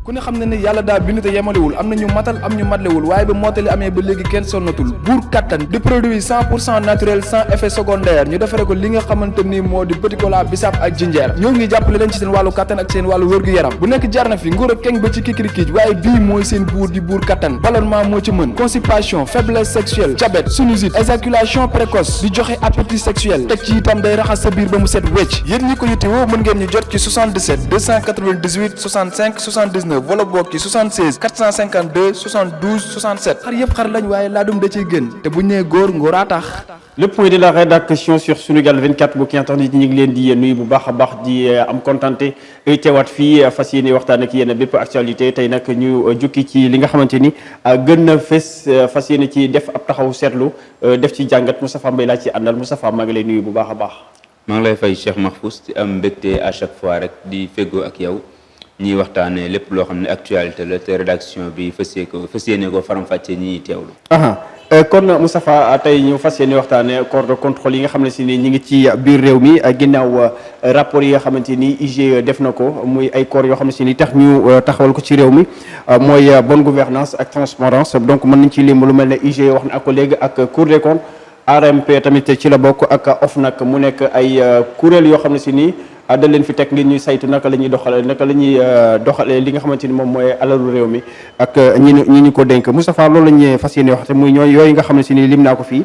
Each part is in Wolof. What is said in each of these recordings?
ku ne xam ne ne yàlla daa bind te yemalewul am na ñu matal am ñu matlewul waaye ba mottali amee ba léegi kenn sonnatul buur kattan di produit 100% naturel sans effet secondaire ñu defare ko li nga xamante ni moo di petit cola bisaab ak jinjeer ñoo ngi jàppale leen ci seen wàllu kattan ak seen wàllu wërgu-yaram bu nekk jar na fi nguur ak keng ba ci kikirikiij waaye bii mooy seen buur di buur kattan ballonnement moo ci mën constipation faiblesse sexuelle diabète sinusite éjaculation précoce di joxe appétit sexuel teg ci itam day raxas sa biir ba mu set wecc yéen ñi ko yittewoo mën ngeen ñu jot ci 77 298 65 79 wala bokk ci 76 452 72 67 xar yëpp xar lañ waaye laadum da ciy gën te bu ñu nee góor ngóoraa tax. Le point de la rédaction sur Sunugal 24 bu ki internet ñi ngi leen di nuyu bu baax a baax di am contenté teewaat fii fas yéene waxtaan ak yéen bépp actualité tey nag ñu jukki ci li nga xamante ni gën na fes fas yéene ci def ab taxaw seetlu def ci jàngat Moustapha Mbaye laa ci àndal Moustapha maa ngi lay nuyu bu baax a baax. maa ngi lay fay Cheikh Mahfous di am mbégte à chaque fois rek di feggoo ak yow ñuy waxtaanee lépp loo xam ne actualité la te rédaction bi fas yéene ko faram-fàccee ñi teewlu. kon Moustapha tey ñu fas yéene waxtaanee corps de contrôle yi nga xam ne si ni ñi ngi ci biir réew mi ginnaaw rapport yi nga xamante ni IGE def na ko muy ay corps yoo xam ne si ni tax ñu taxawal ko ci réew mi mooy bonne gouvernance ak transparence donc mën nañ ci lim lu mel ne IGE wax na ak ko léegi ak Cour des comptes RMP tamit ci la bokk ak OFNAC mu nekk ay kuréel yoo xam ne si nii da leen fi teg ngir ñuy saytu naka la ñuy doxalee li nga xamante ni moom mooy alalu réew mi ak ñi ñu ko dénk Moustapha loolu la ñuy fas yéene wax te muy ñooy yooyu nga xam ne si nii lim naa ko fii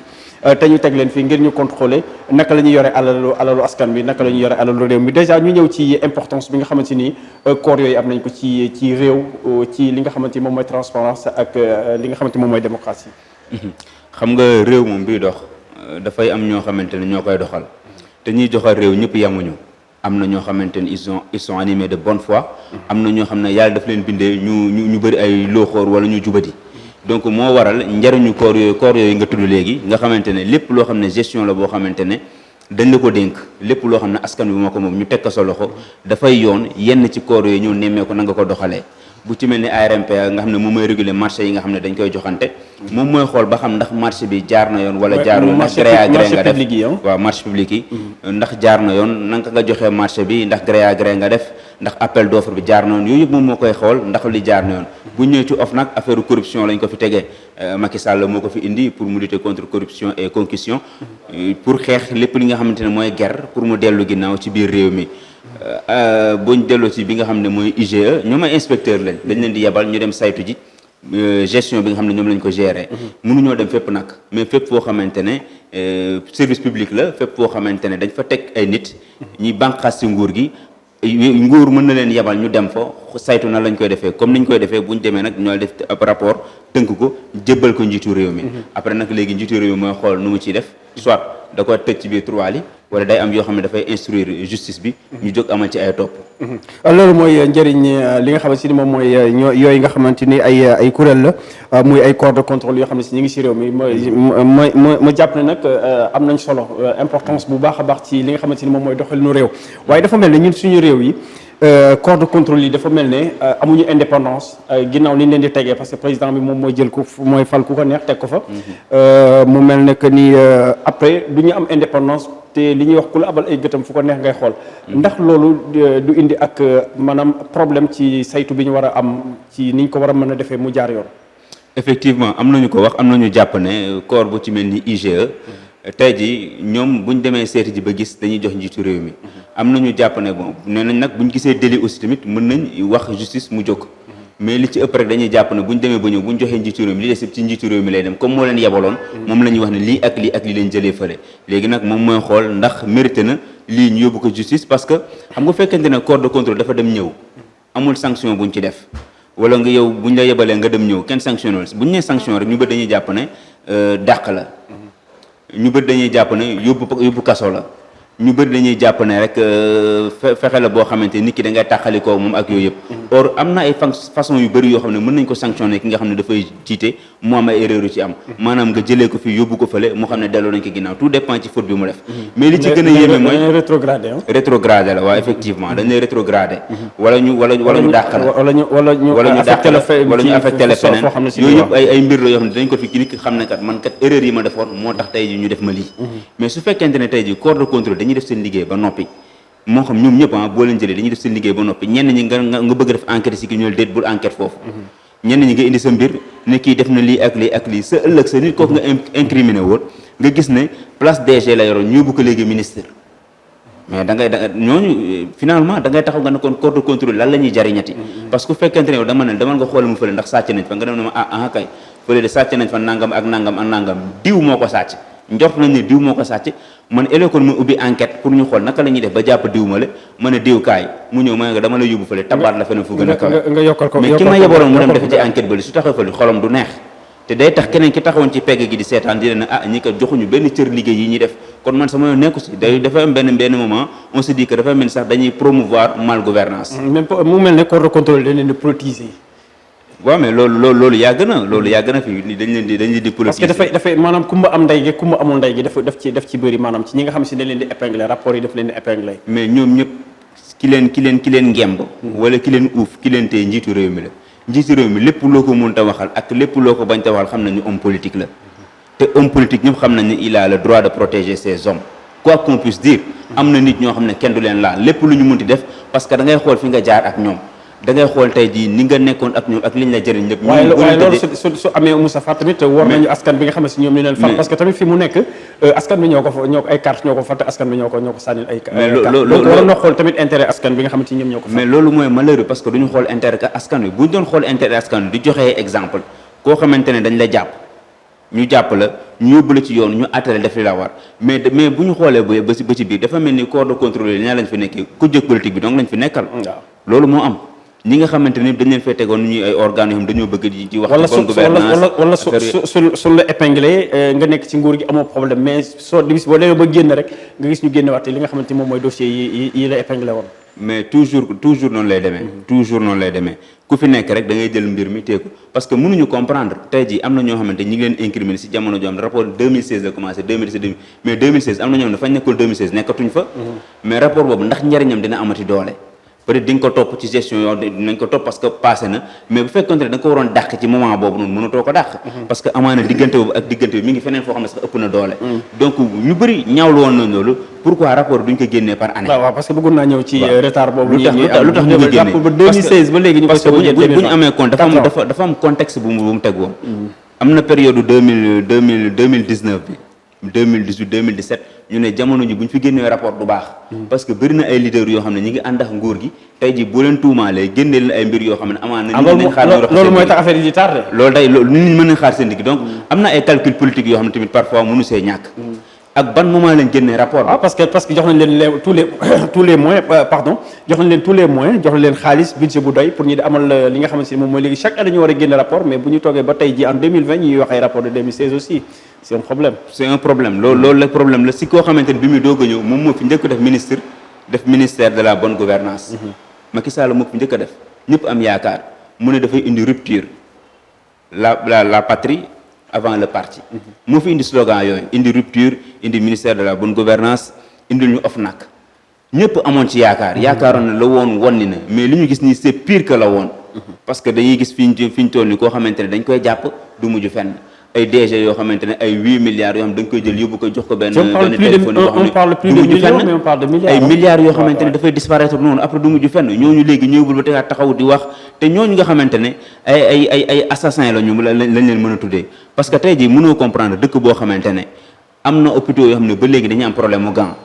te ñu teg leen fii ngir ñu contrôler naka la ñuy yore alalu askan bi naka la ñuy yore alalu réew mi déjà ñu ñëw ci importance bi nga xamante ni corps yooyu am nañ ko ci réew ci li nga xamante ni moom mooy transparence ak li nga xamante ni moom mooy démocratie. xam nga réew moom biy dox dafay am ñoo xamante ne ñoo koy doxal te ñuy doxal réew ñëpp yamuñu am na ñoo xamante ne ils sont animés de bonne foi am na ñoo xam ne yàlla daf leen bindee ñu bëri ay looxoor wala ñu jubati donc moo waral njariñu corps yooyu nga tudd léegi nga xamante ne lépp loo xam ne gestion la boo xamante ne dañ la ko dénk lépp loo xam ne askan bi moo ko moom ñu teg ko sa loxo dafay yoon yenn ci corps yooyu ñëw nemmee ko na nga ko doxalee bu ci mel ni ARMP nga xam ne moom mooy réguler marché yi nga xam ne dañ koy joxante moom mooy xool ba xam ndax marché bi jaar na yoon wala jaar yoon ndax gré à gré nga def waaw marché public yi ndax jaar na yoon nanga nga joxee marché bi ndax gré à gré nga def ndax appel d'offre bi jaar na yoon yooyu yëpp moom moo koy xool ndax li jaar na yoon bu ñëwee ci OFNAC affaire corruption lañ ko fi tegee Macky Sall moo ko fi indi pour mu lutter contre corruption et concussion pour xeex lépp li nga xamante ne mooy guerre pour mu dellu ginnaaw ci biir réew mi buñ delloo ci bi nga xam ne mooy IGE ñoom ay inspecteur lañ dañ leen di yebal ñu dem saytu ji gestion bi nga xam ne ñoom lañ ko gérer mënuñoo dem fépp nag mais fépp foo xamante ne service public la fépp foo xamante ne dañ fa teg ay nit ñi bànqaas ci nguur gi nguur mën na leen yebal ñu dem fa saytu na lañ koy defee comme niñ koy defee buñ demee nag ñoo def ab rapport tënk ko jébbal ko njiitu réew mi après nag léegi njiitu réew mi mooy xool nu mu ciy def soit da ko tëj ci biir trois li wala day am yoo xam ne dafay instruire justice bi ñu jóg amal ci ay topp loolu mooy njëriñ li nga xamante ni moom mooy yooyu nga xamante ni ay kuréel la muy ay corps de contrôle yoo xam ne si ñu ngi si réew mi ma jàpp ne nag am nañ solo importance bu baax a baax ci li nga xamante ni moom mooy doxalinu réew waaye dafa mel ne ñun suñu réew yi corps de contrôle yi dafa mel ne amuñu indépendance ginnaaw li ñu leen di tegee parce que président bi moom mooy jël ko mooy fal ku ko neex teg ko fa mu mel ne que ni après du ñu am indépendance te li ñuy wax ku la abal ay gëtam fu ko neex ngay xool ndax loolu du indi ak maanaam problème ci saytu bi ñu war a am ci ni ñu ko war a mën a defee mu jaar yoon. effectivement am nañu ko wax am nañu jàpp ne corps bu ci mel ni IGE tey ji ñoom buñ demee seeti ji ba gis dañuy jox njiitu réew mi am nañu jàpp ne bon nee nañ nag buñ gisee délit aussi tamit mën nañ wax justice mu jóg mais li ci ëpp rek dañuy jàpp ne buñ demee ba ñëw buñ joxee njiitu réew mi li des ci njiitu réew mi lay dem comme moo leen yebaloon moom la ñuy wax ne lii ak lii leen jëlee fële léegi nag moom mooy xool ndax mérité na lii ñu yóbbu ko justice parce que xam nga fekkente ne corps de contrôle dafa dem ñëw amul sanction buñ ci def wala nga yow buñ la yebalee nga dem ñëw kenn sanctionné buñ nee sanction rek ñu bëri dañuy jàpp ne dàq la ñu bëri dañuy jàpp ne yóbbu kaso la ñu bëri dañuy jàpp ne rek fexe la boo xamante nit ki da ngay tàqalikoo moom ak yooyu yëpp or am na ay façon yu bëri yoo xam ne mën nañ ko sanctionné ki nga xam ne dafay jiite mu am ay erreur yu ci am maanaam nga jëlee ko fi yóbbu ko fële moo xam ne delloo nañ ko ginnaaw tout dépend ci faute bi mu def mais li ci gën a yéeme mooy rétrograde la waaw effectivement dañ lay rétrogradé wala ñu dàq la wala ñu dàq la wala ñu affecté la feneen yooyu yëpp ay mbir la yoo xam ne dañ ko fi nit ki xam ne kat man kat erreur yi ma defoon moo tax tey ji ñu def ma lii mais su fekkente ne tey ji corps de contrôle dañuy def seen liggéey ba noppi moo xam ñoom ñëpp boo leen jëlee dañuy def seen liggéey ba noppi ñenn ñi nga bëgg def enquête si ki ñëw déet bul enquête foofu ñenn ñi nga indi sa mbir ne kii def na lii ak lii ak lii sa ëllëg sa nit kooku nga incriminé woon nga gis ne place DG la yoroon ñoo bu ko léegi ministre mais da ngay ñooñu finalement da ngay taxaw nga ne kon corps de contrôle lan la ñuy jariñati parce que fekkente ne yow dama nga xool mu fële ndax sàcc nañ fa nga dem ne ma kay fële de sàcc nañ fa nangam ak nangam ak nangam diw moo ko sàcc njort nañ ne diw moo ko sàcc man élekoon mu ubbi enquête pour ñu xool naka la ñuy def ba jàpp diw ma la mën a diw kaay mu ñëw ma nga dama la yóbbu fële tabaat la feneen fu gën a kaw nga yokkal ko mais ki ma yebaloon mu dem def ci enquête ba li su taxaw fële xolam du neex te day tax keneen ki taxawoon ci pegg gi di seetaan di leen ñi ko joxuñu benn cër liggéey yi ñuy def kon man sama yoon nekku si dafa am benn moment on se dit que dafa mel ni sax dañuy promouvoir mal gouvernance même mu mel ne corps de contrôle dañ leen di politiser. waaw mais loolu yàgg na fii dañ leen di politiser parce que dafay maanaam kumba am ndey gi kumba amul ndey gi daf ci bëri maanaam ci ñi nga xam si dañ leen di épingler rapport yi daf leen di épingler. mais ñoom ñëpp ki leen ngemb wala ki leen uuf ki leen tey njiitu réew mi la njiitu réew mi lépp loo ko mën ta waxal ak lépp loo ko bañ ta waxal xam nañu homme politique la te homme politique ñëpp xam nañ ne il a le droit de protéger ses hommes quoi qu'on puisse dire am na nit ñoo xam ne kenn du leen laal lépp lu ñu mënti def parce que da ngay xool fi nga jaar ak ñoom da ngay xool tey jii ni nga nekkoon ak ñoom ak liñ la jëriñ lépp. waaye loolu su amee Moustapha tamit war nañu askan bi nga xam ne si ñoom ñu leen fal parce que tamit fi mu nekk askan bi ñoo ko ay carte ñoo ko fal te askan bi ñoo ko sànnil ay carte donc war na xool tamit intérêt askan bi nga xamante ni ñoom ñoo ko fal. mais loolu mooy malheureux parce que duñu xool intérêt askan wi bu ñu doon xool intérêt askan wi di joxee exemple koo xamante ne dañ la jàpp ñu jàpp la ñu yóbbu la ci yoon ñu attale def li la war mais bu ñu xoolee ba ci biir dafa mel ni corps de contrôle yi ñaa lañ fi nekkee ku jëkk politique bi donc lañ fi nekkal loolu moo am ñi nga xamante ne dañ leen fee tegoon ñuy ay organes yoo xam dañoo bëgg di wax bonne gouvernance wala su la épinglé nga nekk ci nguur gi amoo problème mais soo bis boo demee ba génn rek nga gis ñu génne waat li nga xamante moom mooy dossier yi la épinglé woon mais toujours noonu lay demee toujours noonu lay demee ku fi nekk rek da ngay jël mbir mi teeku parce que mënuñu comprendre tey jii am na ñoo xamante ñi ngi leen incriminer si jamono joo xam ne rapport 2016 la commencé 2017 mais 2016 am na ñoo xam ne fañ nekkoon 2016 nekkatuñ fa mais rapport boobu ndax njariñam dina amati doole peut-être di nga ko topp ci gestion yoo dinañ ko topp parce que passé na mais bu fekkoon ne da nga ko waroon dàq ci moment boobu noonu mënatoo ko dàq parce que amaana diggante boobu ak diggante bi mi ngi feneen foo xam ne sax ëpp na doole donc ñu bëri ñaawlu woon nañ loolu pourquoi rapport duñ ko génnee par année waaw parce que bëggoon naa ñëw ci retard boobu lu tax ñu ko génnee ba 2016 ba léegi ñu parce que bu ñu amee compte dafa am contexte bu mu teg woon am na période 2019 bi 2018 2017 ñu ne jamono ji bu ñu fi génnee rapport du baax parce que bëri na ay leaders yoo xam ne ñi ngi ànd ak nguur gi tey ji boo leen tuumaalee génnee leen ay mbir yoo xam ne amaan na nit ñi nañ xaar loolu mooy tax affaire yi di tardé loolu nit ñi mën nañ xaar seen digg donc am na ay calcul politique yoo xam ne tamit parfois mënu see ñàkk ak ban moment lañ génnee rapport bi parce que jox nañ leen tous les moyens jox nañ leen tous les moyens jox nañ leen xaalis budget bu doy pour ñu di amal li nga xamante ne moom mooy léegi chaque année ñu war a génne rapport mais bu ñu toogee ba tey ji en 2020 ñuy wax ay rapport de 2016 aussi c'est un problème loolu la problème la si koo xamante ne bi muy doog a ñëw moom moo fi njëkk def ministère de la bonne gouvernance Macky Sall moo fi njëkk a def ñëpp am yaakaar mu ne dafay indi rupture la patrie avant le parti moo fi indi slogan yooyu indi rupture indi ministère de la bonne gouvernance indi ñu OFNAC ñëpp amoon ci yaakaaroon na la woon wonni na mais li ñu gis nii c'est pire que la woon parce que dañuy gis fi ñu toll ni koo xamante ne dañ koy jàpp du mujj fenn ay DG yoo xamante ne ay 8 milliards yoo xam dañ koy jël yóbbu ko jox ko benn téléphone yoo xam ne du mujj fenn ay milliards yoo xamante ne dafay disparaître noonu après du mujj fenn ñooñu léegi ñëwul ba tegaat taxaw di wax te ñooñu nga xamante ne ay assassin la ñu lañ leen mën a tuddee parce que tey jii mënoo comprendre dëkk boo xamante ne am na hôpitaux yoo xam ne ba léegi dañuy am problème mu gant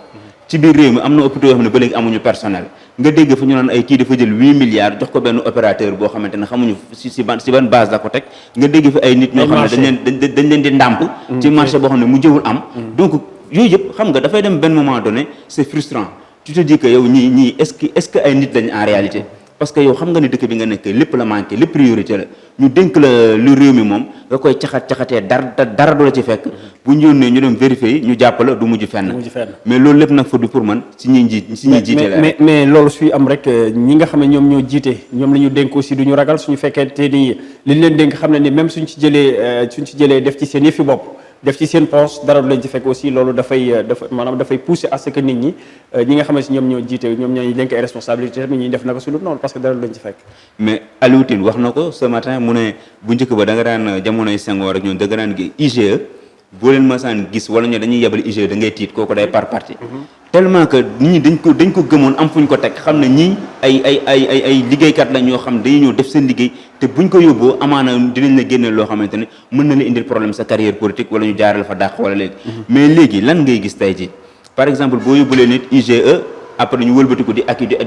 ci biir réew mi am na hôpitaux yoo xam ne ba léegi amuñu personnel nga dégg fa ñu naan ay kii dafa jël 8 milliards jox ko benn opérateur boo xamante ne xamuñu si ban base la ko teg nga dégg fi ay nit ñoo xam ne dañ leen di ndàmp ci marché boo xam ne mu jëwul am donc yooyu yëpp xam nga dafay dem benn moment donné c'est frustrant tu te dis que yow ñii est-ce que ay nit lañ en réalité parce que yow xam nga ni dëkk bi nga nekk lépp la manqué lépp priorité la ñu dénk la lu réew mi moom nga koy caxatee dara du la ci fekk bu ñu yónnee ñu dem vérifier ñu jàpp la du mujj fenn mais loolu lépp nag fa du pour man si ñuy jiite la mais loolu suy am rek ñi nga xam ne ñoom ñoo jiite ñoom la ñu dénk aussi du ñu ragal suñu fekkee te ni liñ leen dénk xam ne ni même suñ ci jëlee def ci seen yëfi bopp def ci seen poche dara du leen ci fekk aussi loolu dafay pousser à ce que nit ñi nga xam ne si ñoom ñoo jiite ñoom ñoo dénk ay responsabilité tamit ñuy def naka su dul noonu parce que dara du leen ci fekk mais Aliou Tine wax na ko ce matin mu ne bu njëkk ba da nga daan jamonoy Senghor rek ñoom da nga daan IGE boo leen masaan gis wala ñoo dañuy yebal IGE da ngay tiit kooku day par parti tellement que nit ñi dañ ko gëmoon am fu ñu ko teg xam ne ñii ay liggéeykat la ñoo xam dañuy ñëw def seen liggéey te buñ ko yóbboo amaana dinañ la génneel loo xamante ne mën na la indil problème sa carrière politique wala ñu jaaral fa dàq wala léegi mais léegi lan ngay gis tey ji par exemple boo yóbbulee nit IGE après ñu wëlbatiku di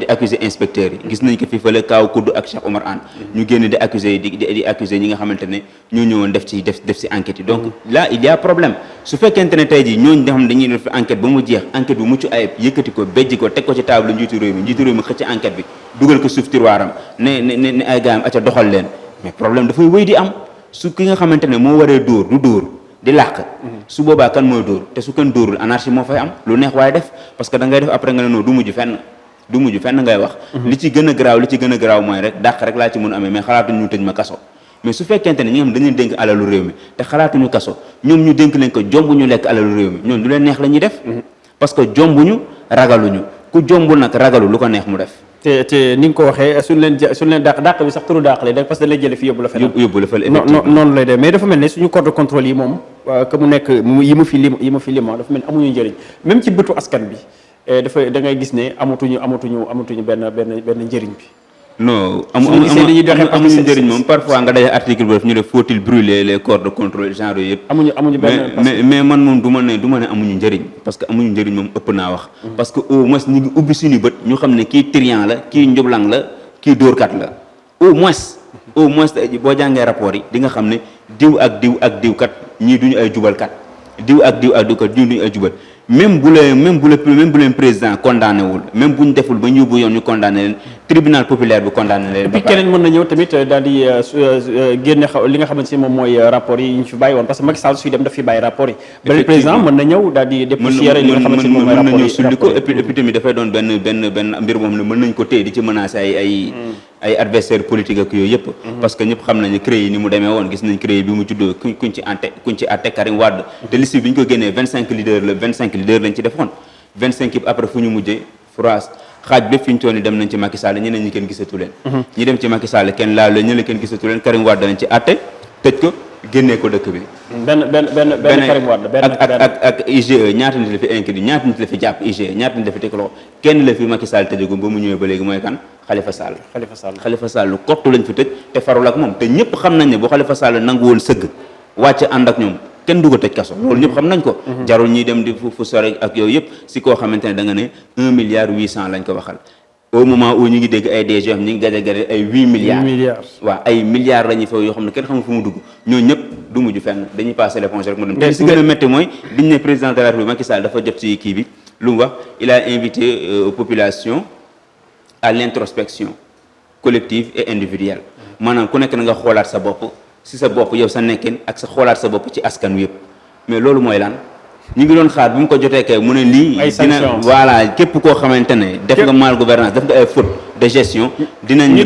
accuser inspecteurs yi gis nañ ko fi fële kaaw kudd ak Cheikh Omar Anne ñu génn di accuser di accuser ñi nga xamante ne ñoo ñëwoon def ci enquête yi donc là il y a problème su fekkente ne tey jii ñooñu nga xam ne dañuy def enquête ba mu jeex enquête bu mucc ayib yëkkati ko bejji ko teg ko ci table njiitu réew mi xëcc enquête bi dugal ko suuf tiroiram ne ay gaayam acca doxal leen mais problème dafay wéy di am su ki nga xamante ne moo waree dóor du dóor di làq su boobaa kan mooy dóor te su kan dóorul anarchie moo fay am lu neex waaye def parce que da ngay def après nga ne non du mujj fenn ngay wax li ci gën a garaaw mooy rek dàq rek laa ci mun amee mais xalaatuñu ñu tëj ma kaso mais su fekkente ne ñi nga xam dañ leen dénk alalu réew mi te xalaatuñu kaso ñoom ñu dénk leen ko jombuñu lekk alalu réew mi ñoom lu leen neex la ñuy def parce que jombuñu ragaluñu ku jombul nag ragalu lu ko neex mu def te ni nga ko waxee suñ leen dàq bi sax turu dàq lay def parce que dañ lay jële fi yóbbu la feneen effectivement noonu lay def mais dafa mel ne suñu corps de contrôle yi moom que mu nekk yi mu fi lima dafa mel ne amuñu njëriñ même ci bëtu askan bi da ngay gis ne amatuñu benn njëriñ bi non amuñu njëriñ moom parfois nga day article bu def ñu def faut-il brûler les corps de contrôle genre yooyu yëpp amuñu benn mais man moom du ma ne amuñu njëriñ parce que amuñu njëriñ moom ëpp naa wax parce que au moins ñu ngi ubbi suñu bët ñu xam ne kii trian la kii njublang la kii dóorkat la au moins boo jàngee rapport yi di nga xam ne diw ak diw kat ñii duñu ay jubalkat diw ak diw kat ñii duñu ay jubal même bu leen président condamné wul même bu ñu deful ba ñu yóbbu yoon ñu condamné leen tribunal populaire bi condamné leen. et puis keneen mën na ñëw tamit daal di génne li nga xamante ni moom mooy rapport yi ñu fi bàyyi woon parce que Macky Sall suy dem daf fi bàyyi rapport yi. beneen président mën na ñëw daal di dépoussiérer li nga xamante ni moom mooy rapport yi mën na ñëw sulli ko et puis tamit dafay doon benn mbir moom ne mën nañ ko téye di ci menacer ay adversaire politique ak yooyu yëpp parce que ñëpp xam nañu CREI yi ni mu demee woon gis nañ CREI bi mu juddoo kuñ ci atte Karim Wade te liste bi ñu ko génnee 25 leaders lañ ci defoon 25 yëpp après fu ñu mujjee France xaaj bépp fi ñu toll nii dem nañ ci Macky Sall ñeneen ñi kenn gisatu leen ñi dem ci Macky Sall kenn laal leen ñeneen kenn gisatu leen Karim Wade lañ ci atte tëj ko génnee ko dëkk bi benn Karim Wade ak IGE ñaata nit la fi inquiété ñaata nit la fi jàpp IGE ñaata nit la fi teg loxo kenn la fi Macky Sall tëjagum ba mu ñëwee ba léegi mooy kan Khalifa Sall kottu lañ fi tëj te farul ak moom te ñëpp xam nañ ne bu Khalifa Sall nangu woon sëgg wàcc ànd ak ñoom kenn du ko tëj kaso loolu ñëpp xam nañ ko jarul ñuy dem di fu sore ak yooyu yëpp si koo xamante ne da nga ne 1 milliard 800 lañ ko waxal au moment où ñu ngi dégg ay DG xam ñu ngi gade ay 8 milliards waaw ay milliards la ñuy fa yoo xam ne kenn xamul fu mu dugg ñooñu ñëpp du mujj fenn dañuy passer l'éponge rek mu dem te si gën a métti mooy biñ ne président de la République Macky Sall dafa jot ci kii bi lu mu wax il a invité aux populations à l'introspection collective et individuelle maanaam ku nekk na nga xoolaat sa bopp si sa bopp yow sa nekkin ak sa xoolaat sa bopp ci askan wi yëpp mais loolu mooy lan ñu ngi doon xaar bi mu ko jotee kay mu ne lii dina voilà képp koo xamante ne def nga mal gouvernance def nga ay faute de gestion dinañ mais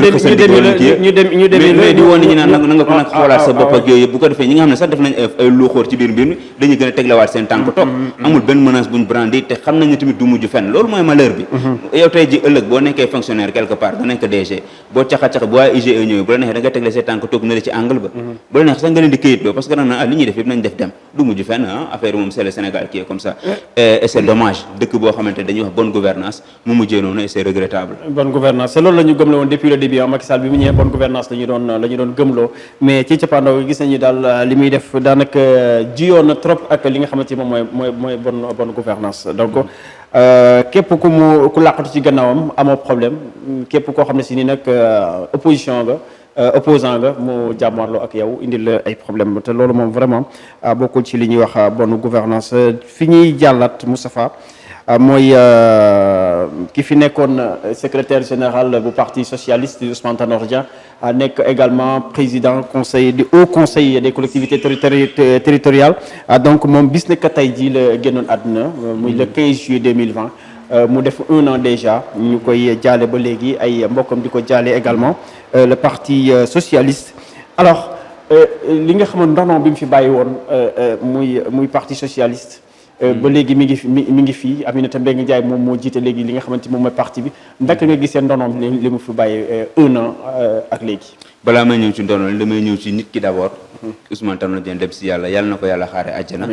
di woon ni ñu naan na nga ko nag xoolaat sa bopp ak yooyu yëpp bu ko defee ñi nga xam ne sax def nañ ay luuxóor ci biir mbir mi dañuy gën a teglewaat seen tànk toog amul benn menace buñ brandi te xam nañ ne tamit du mujj fenn loolu mooy malheur bi yow tey ji ëllëg boo nekkee fonctionnaire quelque part nga nekk DG boo caxa-caxa bu waa IGE ñëwee bu la neexee da nga tegle seen tànk toog na la ci angle ba bu la neexee sax nga leen di këyit loo parce que nag li ñuy def yëpp nañ def dem du mujj fenn affaire moom c'est le Sénégal qui est comme ça et c'est dommage dëkk boo xamante dañuy wax bonne gouvernance mu mujjee noonu et c'est regrettable bonne gouvernance c'est loolu la ñu gëmloo woon depuis le début Macky Sall bi mu ñëwee bonne gouvernance la ñu doon gëmloo mais ci cappaandaw gis nañu daal li muy def daanaka jiyoon na trop ak li nga xamante ni moom mooy bonne gouvernance donc képp ku làqatu ci gannaawam amoo problème képp koo xam ne si ni nag opposition nga opposant nga mu jàmmarloo ak yow indil la ay problème te loolu moom vraiment bokkul ci li ñuy wax bonne gouvernance fi ñuy jàllat Moustapha mooy ki fi nekkoon secrétaire général bu parti socialiste Ousmane Tanor Dieng nekk également président du haut conseil des collectivités territoriales donc moom bis na ko tey jii la génnoon àdduna muy le 15 juillet 2020 mu def 1 an déjà ñu koy jaale ba léegi ay mbokkam di ko jaale également le parti socialiste alors li nga xamoon ndono bi mu fi bàyyi woon muy parti socialiste ba léegi mi ngi fii Aminata Mbengue Ndiaye moom moo jiite léegi li nga xamante moom mooy parti bi ndaka nga gisee ndonoom li mu fi bàyyi 1 an ak léegi balaa may ñëw ci ndono li damay ñëw ci nit ki d'abord. Ousmane Tanor Dieng dem si yàlla na ko yàlla xaare àjjana.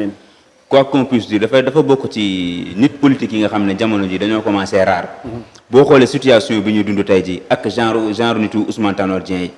quoi qu'on puisse dire dafa bokk ci nit politique yi nga xam ne jamono ji dañoo commencé rare. boo xoolee situation bi ñu dund tey ji ak genre nitu Ousmane Tanor Dieng yi.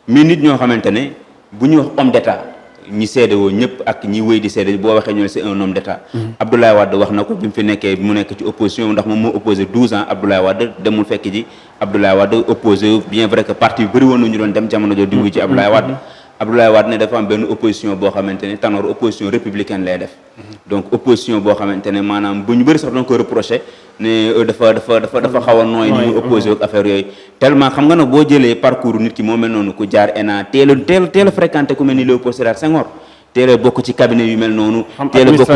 mais nit ñoo xamante ne bu ñu wax homme d'état ñi seede woo ñëpp ak ñi wéy di seede boo waxee ñu ne c'est un homme d'état. Abdoulaye Wade wax na ko bi mu fi nekkee mu nekk ci opposition ndax moom moo opposé 12 ans Abdoulaye Wade demul fekk ji Abdoulaye Wade opposé bien vrai que parti yu bëri woon na ñu doon dem jamono jooju di ci Abdoulaye Wade. Abdoulaye Wade ne dafa am benn opposition boo xamante ne Tanor opposition républicaine lay def. donc opposition boo xamante ne maanaam bu ñu bëri sax doon ko reproché ne dafa xaw a nooy ni mu opposé ak affaire yooyu tellement xam nga nag boo jëlee parcours nit ki moo mel noonu ku jaar ENA teel a fréquenté ku mel ni Léopold Sédar Senghor teel a bokk ci cabinet yu mel noonu teel a bokk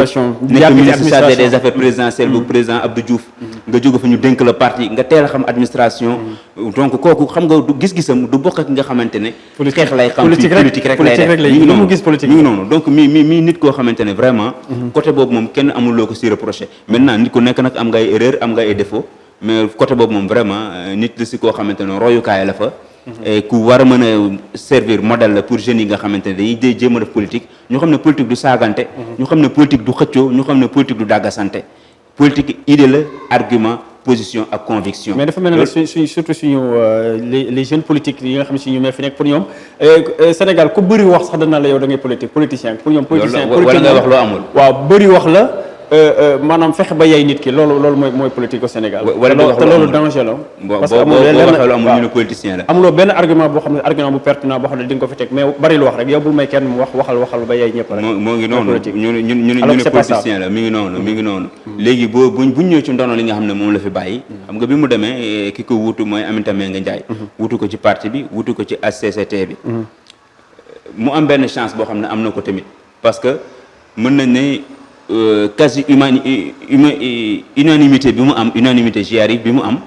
nekk ministre chargé des affaires présidentielles bu président Abdou Diouf nga jóge fa ñu dénk la parti nga teel a xam administration donc kooku xam nga du gis-gisam du bokk ak nga xamante ne xeex lay xam fii politique rek lay def mi ngi noonu donc mi nit koo xamante ne vraiment côté boobu moom kenn amul loo ko si reproché maintenant nit ku nekk nag am nga ay erreur am nga ay défaut mais côté boobu moom vraiment nit la si koo xamante ne royukaay la fa et ku war a mën a servir modèle la pour jeunes yi nga xamante ne dañuy jéem a def politique ñu xam ne politique du saagante ñu xam ne politique du xëccoo ñu xam ne politique du dàggasante politique idée la argument position ak conviction. mais dafa mel ne surtout suñu les jeunes politiques yi nga xam ne si ñu mee fi nekk pour ñoom Sénégal ku bëri wax sax dana la yow da ngay politicien pour ñoom politicien wala ngay wax loo amul waaw bëri wax la maanaam fexe ba yey nit ki loolu mooy politique au Sénégal te loolu danger la parce que amul ñu ne politicien la amuloo benn argument boo xam ne argument bu pertinent boo xam ne di nga ko fi teg mais bari lu wax rek yow bul may kenn mu waxal ba yey ñëpp rek moo ngi noonu ñu ne politicien la mi ngi noonu léegi buñ ñëw ci ndono li nga xam ne moom la fi bàyyi xam nga bi mu demee ki ko wuutu mooy Aminata Mbengue Ndiaye wuutu ko ci parti bi wuutu ko ci HCCT bi mu am benn chance boo xam ne am na ko tamit parce que mën nañ ne quasi unanimité bi mu am unanimité j'y bi mu am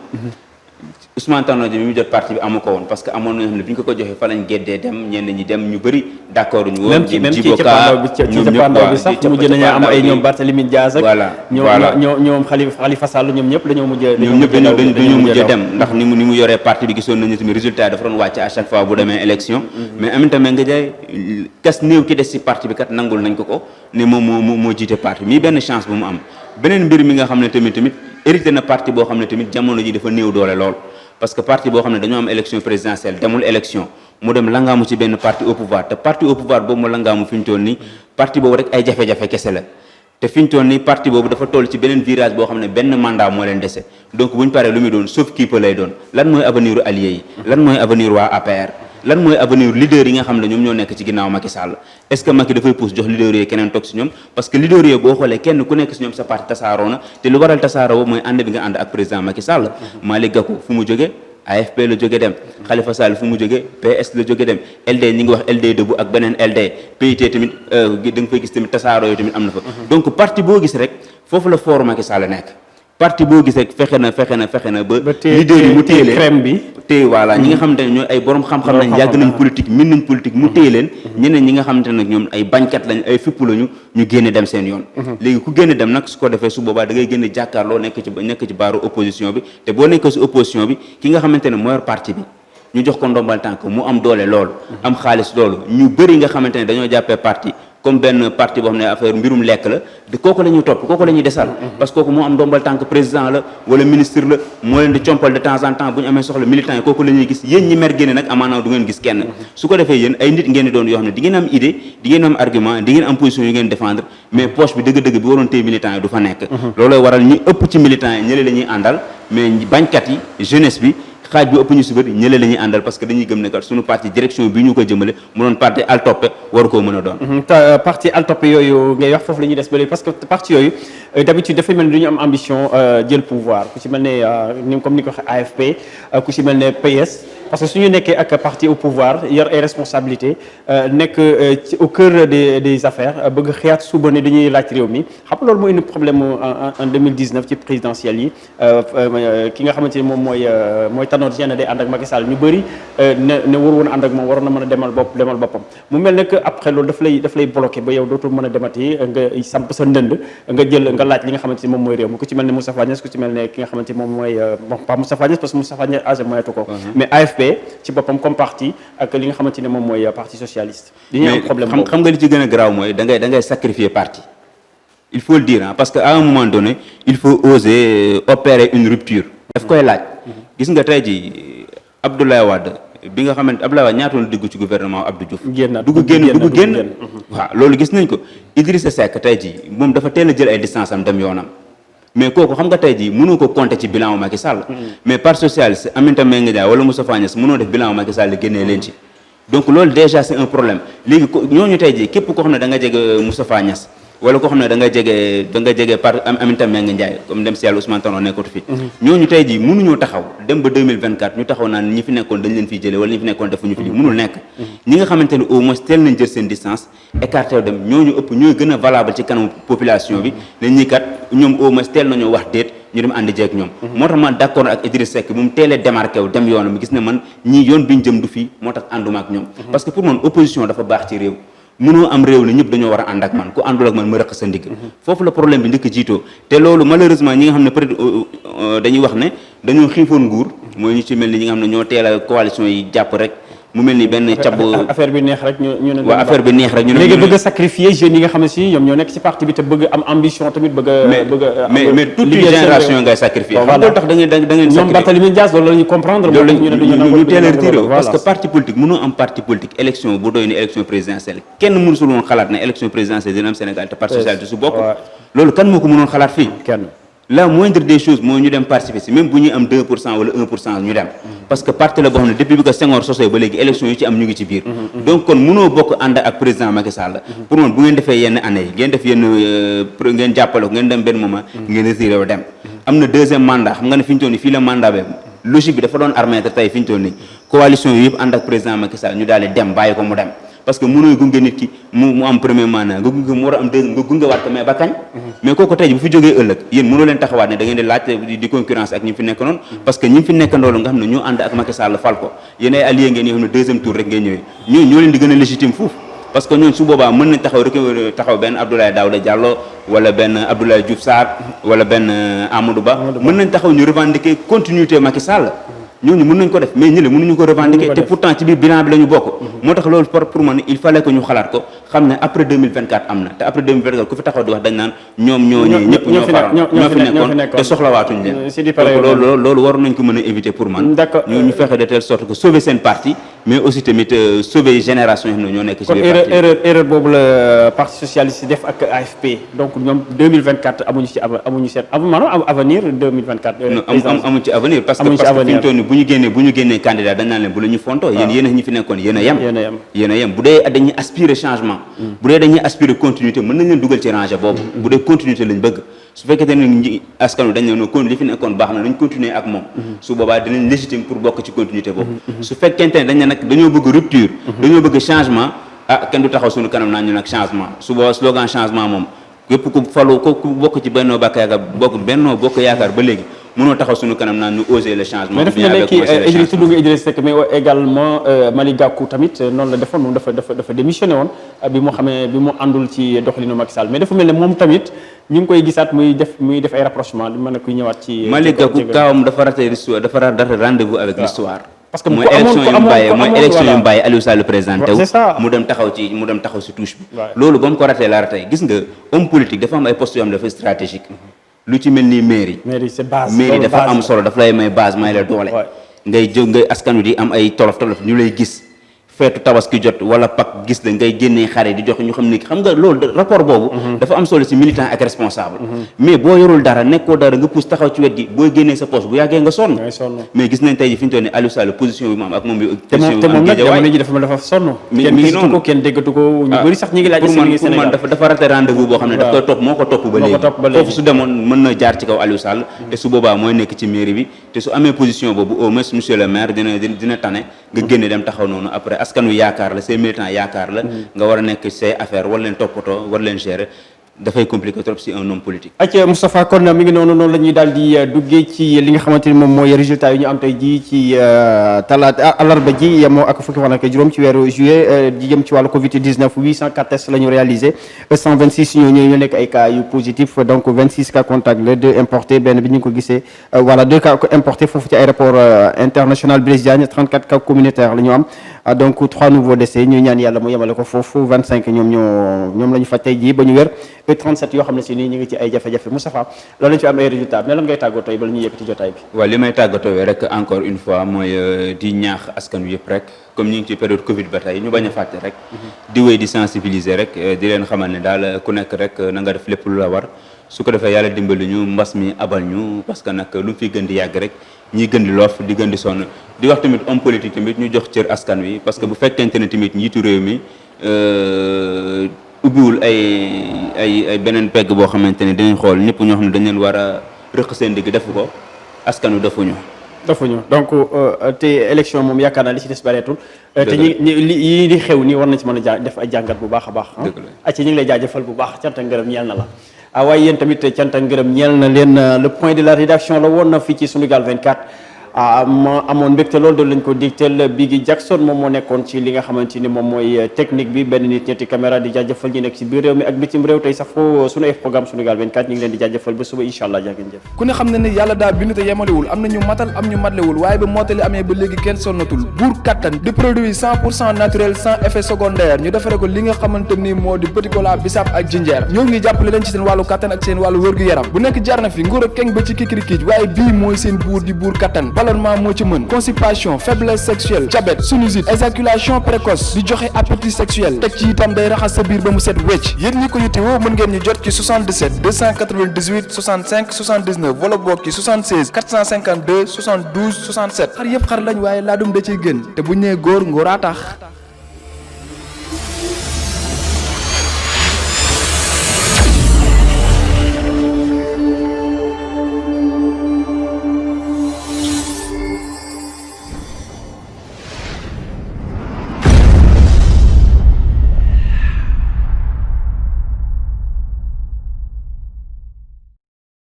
Ousmane Tanor Dieng bi mu jot parti bi amu ko woon parce que amoon na ñoo xam ne bi ñu ko joxee fa lañ géddee dem ñenn ñi dem ñu bëri d'accord ñu woon même ci cappaandaw bi sax mujj nañu am ay ñoom Barthélémy Dias ak ñoom Khalifa Sall ñoom ñëpp dañoo mujj dem ndax ni mu yoree parti bi gisoon nañu tamit résultat dafa doon wàcc à chaque fois bu demee élection mais Aminata Mbengue Ndiaye kas néew ki des ci parti bi kat nangul nañ ko ne moom moo jiite parti mii benn chance bu mu am beneen mbir mi nga xam ne tamit hérité na parti boo xam ne tamit jamono ji dafa néew doole lool parce que parti boo xam ne dañoo am élection présidentielle demul élection mu dem langaamu ci benn parti au pouvoir te parti au pouvoir boobu mu langaamu fi ñu toll nii parti boobu rek ay jafe-jafe kese la te fi ñu toll nii parti boobu dafa toll ci beneen virage boo xam ne benn mandat moo leen dese donc bu ñu paree lu muy doon sauf kii lay doon lan mooy avenir u alliés yi lan mooy avenir waa APR lan mooy avenir leader yi nga xam ne ñoom ñoo nekk ci ginnaaw Macky Sall est-ce que Macky dafay pousse jox leader yi keneen toog si ñoom parce que leader yi boo xoolee kenn ku nekk si ñoom sa parti tasaaroo na te lu waral tasaaroo mooy ànd bi nga ànd ak président Macky Sall Malick Gakou fu mu jóge AFP la jóge dem Khalifa Sall fu mu jóge PS la jóge dem LD ñi ngi wax LD debout ak beneen LD PIT tamit da nga fay gis tamit tasaaroo yi tamit am na fa donc parti boo gis rek foofu la fooru Macky Sall nekk parti boo gis rek fexe na ba leader yi mu téye leen bi téye voilà ñi nga xamante ne ñooy ay borom xam-xam nañ yàgg nañ politique min nañ politique mu téye leen ñeneen ñi nga xamante ne nag ñoom ay bañkat lañ ay fipp lañu ñu génne dem seen yoon léegi ku génne dem nag su ko defee su boobaa da ngay génne jàkkaarloo nekk ci baaru opposition bi te boo nekkee si opposition bi ki nga xamante ne moo yor parti bi ñu jox ko ndombal tànk mu am doole loolu am xaalis loolu ñu bëri nga xamante ne dañoo jàppee parti comme benn parti boo xam ne affaire mbirum lekk la de kooku la ñuy topp kooku la ñuy desal parce que kooku moo am ndombal tànk président la wala ministre la moo leen di compal de temps en temps bu ñu amee soxla militant yi kooku la ñuy gis yéen ñi mer génne nag amaana du ngeen gis kenn su ko defee yéen ay nit ngeen di doon yoo xam ne di ngeen am idée di ngeen am argument di ngeen am position yu ngeen défendre mais poche bi dëgg-dëgg bi waroon téye militant yi du fa nekk loolooy waral ñu ëpp ci militant yi ñële la ñuy àndal mais bañkat yi jeunesse bi xaaj bi ëpp ñu si bëri ñële la ñuy àndal parce que dañuy gëm ne kat suñu parti direction bi ñu ko jëmale mu doon parti al toppe waru koo mën a doon parti al toppe yooyu ngay wax foofu la ñuy des ba léegi parce que parti yooyu d'habitude dafay mel ni du ñu am ambition jël pouvoir ku ci mel ne comme ni ko waxee AFP ku ci mel ne PS parce que suñu nekkee ak parti au pouvoir yor ay responsabilités nekk au cœur des affaires bëgg xëyaat suba ne dañuy laaj réew mi xam nga loolu mooy indi problème en 2019 ci présidentielles yi ki nga xamante ni moom mooy Tanor Dieng day ànd ak Macky Sall ñu bëri ne war woon ànd ak moom waroon na mën a demal boppam mu mel ne que après loolu daf lay bloqué ba yow dootul mën a demati nga samp sa ndënd nga laaj li nga xamante ni moom mooy réew mi ku ci mel ne Moustapha Niasse ku ci mel ne ki nga xamante ni moom mooy pas Moustapha Niasse parce que Moustapha Niasse âge moyetu ko mais AFP AFP ci boppam comme parti ak li nga xamante ne moom mooy parti socialiste. dañuy am problème boobu xam nga li ci gën a garaaw mooy da ngay sacrifier parti. il faut le dire parce que à un moment donné il faut oser opérer une rupture. daf koy laaj. gis nga tey jii Abdoulaye Wade bi nga xamante Abdoulaye Wade ñaata la dugg ci gouvernement Abdou Diouf. dugg génn waaw loolu gis nañ ko Idrissa Seck tey jii moom dafa teel a jël ay distance am dem yoonam. mais kooku xam nga tey jii mënoo ko compter ci bilan wu Macky Sall. mais parti socialiste Aminata Mbengue Ndiaye wala Moustapha Niasse mënoo def bilan wu Macky Sall génnee leen ci. donc loolu déjà c'est un problème léegi ñooñu tey jii képp koo xam ne da nga jege Moustapha Niasse wala koo xam ne da nga jege par Aminata Mbengue Ndiaye comme dem si yàlla Ousmane Tanor nekkatu fi. ñooñu tey jii mënuñoo taxaw dem ba 2024 ñu taxaw naan ñi fi nekkoon dañ leen fiy jëlee wala ñi fi nekkoon defuñu fi lii mënul nekk. ñi nga xamante ne au moins teel nañ jël seen distance écarté dem ñooñu ëpp ñooy gën a valable ci kanamu population bi ne ñii kat ñoom au moins teel nañoo wax déet ñu dem àndi jeeg ñoom. moo tax man d'accord ak Idriss Seck bu mu teelee démarqué wu dem yoonam gis ne man ñii yoon bi ñu jëm du fii moo tax ànduma ak ñoom. parce que pour man opposition dafa baax ci réew. mënoo am réew ne ñëpp dañoo war a ànd ak man ku àndul ak man ma rëq sa ndigg foofu la problème bi njëkk jiitoo te loolu malheureusement ñi nga xam ne peut-être dañuy wax ne dañoo xiifoon nguur mooy ñu ci mel ni ñi nga xam ne ñoo teel a coalition yi jàpp rek mu mel ni benn cab affaire bi neex rek ñu ne waaw affaire bi neex rek ñu ne léegi bëgg a sacrifier jeunes yi nga xam ne si ñoom ñoo nekk ci parti bi te bëgg am ambition tamit bëgg a mais toute une génération ngay sacrifier xam nga tax da ngeen ñoom Barthélémy Dias loolu la ñuy comprendre ñu teel a retiré parce que parti politique mënoo am parti politique élection bu doy ni élection présidentielle kenn mënu sul woon xalaat ne élection présidentielle dina am Sénégal te parti socialiste su bokk loolu kan moo ko mënoon xalaat fii la moindre des choses mooy ñu dem participer si même bu ñuy am 2% wala 1% ñu dem parce que parti la boo xam ne depuis bi ko Senghor sosee ba léegi élection yu ci am ñu ngi ci biir donc kon mënoo bokk ànd ak président Macky Sall pour man bu ngeen defee yenn année yi ngeen def yenn ngeen jàppale ko ngeen dem benn moment ngeen retiré wu dem am na deuxième mandat xam nga ne fi ñu toll nii fii la mandat bi logique bi dafa doon armé te tey fi ñu toll nii coalition yu yëpp ànd ak président Macky Sall ñu daal di dem bàyyi ko mu dem parce que mënooy gunge nit ki mu am premier mandat nga gunge mu war a am deuxième nga gunge waat ko mais ba kañ mais kooku tey bu fi jógee ëllëg yéen mënoo leen taxawaat ne da ngeen di laaj di concurrence ak ñi fi nekk noonu parce que ñi fi nekk ndoolu nga xam ne ñoo ànd ak Macky Sall fal ko yéen ay allié ngeen yoo xam ne deuxième tour rek ngeen ñëwee ñoo leen di gën a légitime foofu parce que ñooñu su boobaa mën nañ taxaw benn Abdoulaye Daouda Diallo wala benn Abdoulaye Diouf Sarr wala benn Amadou Ba mën nañ taxaw ñu revendiquer continuité Macky Sall ñooñu mën nañ ko def mais ñële mënuñu ko revendiquer te pourtant ci biir bilan bi la ñu bokk moo tax loolu pour man il fallait que ñu xalaat ko xam ne après 2024 am na te après 2024 ku fi taxaw di wax dañ naan ñoom ñëpp ñoo fi nekkoon te soxlawaatuñ leen loolu waroon nañ ko mën a éviter pour man ñu fexe de telle sorte que sauver seen parti mais aussi tamit sauver génération yi xam ne ñoo nekk ci biir parti erreur boobu la parti socialiste def ak AFP donc ñoom 2024 amuñu seen maanaam avenir 2024 amuñ ci avenir parce que fi ñu toll nii bu ñu génnee candidat dañ naan leen bu la ñu fonto yéen ñi fi nekkoon yéen a yem bu dee dañuy aspirer changement bu dee dañuy aspirer continuité mën nañ leen dugal ci rangée boobu bu dee continuité lañ bëgg su fekkee ne askan wi dañ ne kon li fi nekkoon baax na nañ continuer ak moom su boobaa dinañ légitime pour bokk ci continuité boobu su fekkente ne dañ ne nag dañoo bëgg rupture dañoo bëgg changement kenn du taxaw suñu kanam naan ñu nag changement su boobaa slogan changement moom képp ku falu ku bokk ci Benno Bokk Yaakaar ba léegi mënoo taxaw suñu kanam naan ñu oser le changement. mais daf na nekk Idriss tudd nga Idriss Seck mais également Malick Gakou tamit noonu la defoon moom dafa démissionné woon bi mu àndul ci doxalinu Macky Sall mais dafa mel ne moom tamit ñu ngi koy gisaat muy def ay rapprochement di mën a kuy ñëwaat ci. Malick Gakou kaawam dafa raté l'histoire dafa raté rendez-vous avec l'histoire. parce que mooy élection yu mu bàyyi Aliou Sall présenté wu mu dem taxaw ci touche bi. loolu ba mu ko raté la raté gis nga homme politique dafa am ay postes yoo xam dafa stratégique. lu ci mel ni mairie c'est base mairie dafa am solo dafa lay may base may la doole ngay jóg ngay askan wi di am ay tolof ñu lay gis feetu tabaski jot wala pak gis la ngay génnee xare di jox ñu xam ni xam nga loolu rapport boobu dafa am solo ci militant ak responsable mais boo yorul dara nekkoo dara nga pousse taxaw ci wet gi booy génnee sa poste bu yàggee nga sonn mais gis nañ tey ji fi ñu toll ni Aliou Sall position bi mu am ak moom bi position bi mu am jamono ji dafa sonn mi ngi noonu kenn déggatu ko ñu bëri sax ñi ngi laaj pour man dafa raté rendez-vous boo xam ne daf koy topp moo ko topp ba léegi foofu su demoon mën na jaar ci kaw Aliou Sall te su boobaa mooy nekk ci mairie bi te su amee position boobu au moins monsieur le maire dina tane nga génne dem taxaw noonu après askan wi yaakaar la say militants yaakaar la nga war a nekk say affaire war leen toppatoo war leen gérer dafay compliqué trop si un homme politique. acca Moustapha kon mi ngi noonu la ñuy daal di duggee ci li nga xamante ni moom mooy résultat yi ñu am tey jii ci talaata alarba ji yemoo ak fukki fan ak juróom ci weeru juillet di jëm ci wàllu Covid 19 804 tests la ñu réalisé 126 ñoo nekk ay cas yu positif donc 26 cas contact la 2 importés benn bi ñu ngi ko gisee voilà 2 cas importés foofu ci aéroport international Blaise Diagne 34 cas communautaires la ñu am donc 3 nouveaux décès ñu ñaan yàlla mu yemale ko foofu 25 ñoom la ñu faj tey jii ba ñu wér 37 yoo xam ne si nii ñu ngi ci ay jafe-jafe Moustapha loolu lañ ci am ay résultats mais lan ngay tàggatoo bala ñuy yëkkati jotaay bi. waaw li may tàggatoo rek encore une fois mooy di ñaax askan wi yëpp rek comme ñu ngi ci période Covid ba tey ñu bañ a fàtte rek. di wéy di sensibiliser rek di leen xamal ne daal ku nekk rek na nga def lépp lu la war su ko defee yàlla dimbali ñu mbas mi abal ñu parce que nag lu mu fiy gën di yàgg rek ñiy gën di loof di gën di sonn di wax tamit homme politique tamit ñu jox cër askan wi parce que bu fekkente ne tamit njiitu réew mi. ubbiwul ay beneen pegg boo xamante ne dinañ xool ñëpp ñoo xam ne dañ leen war a rëq seen digg defu ko askan wi defuñu donc te élection moom yaakaar naa li ci des bareetul te yi di xew nii war nañ ci mën a def ay jàngat bu baax a baax acci ñu ngi lay jaajëfal bu baax cant ak ngërëm ñeel na la waaye yéen tamit cant ak ngërëm ñeel na leen le point de la rédaction la woon na fii ci Sunugal 24 ma amoon mbégte loolu doon lañ ko digteel Bigui Jackson moom moo nekkoon ci li nga xamante ni moom mooy technique bi benn nit ñetti caméra di jaajëfal ñi nekk ci biir réew mi ak bitim réew tey sax foo sunu ay programme Sunugal 24 ñu ngi leen di jaajëfal ba suba incha allah jàngeen jëf ku ne xam ne ni yàlla daa bind te yemalewul am na ñu matal am ñu matlewul waaye ba mottali amee ba léegi kenn sonnatul buur kattan di produit 100% naturel sans effet secondaire ñu defare ko li nga xamante ni moo di petit cola bisaab ak jinjeer ñoo ngi jàppale leen ci seen wàllu kattan ak seen wàllu wërgu-yaram bu nekk jar na fi nguur ak keng ba ci kikirikiij waaye bii mooy seen buur di buur kattan ballonnement moo ci mën constipation faiblesse sexuelle diabète sinusite éjaculation précoce di joxe appétit sexuel teg ci itam day raxas sa biir ba mu set wecc yéen ñi ko yittewoo mën ngeen ñu jot ci 77 298 65 79 wala boog ci 76 452 72 67 xar yëpp xar lañ waaye laadum da ciy gën te bu ñu nee góor ngóoraa tax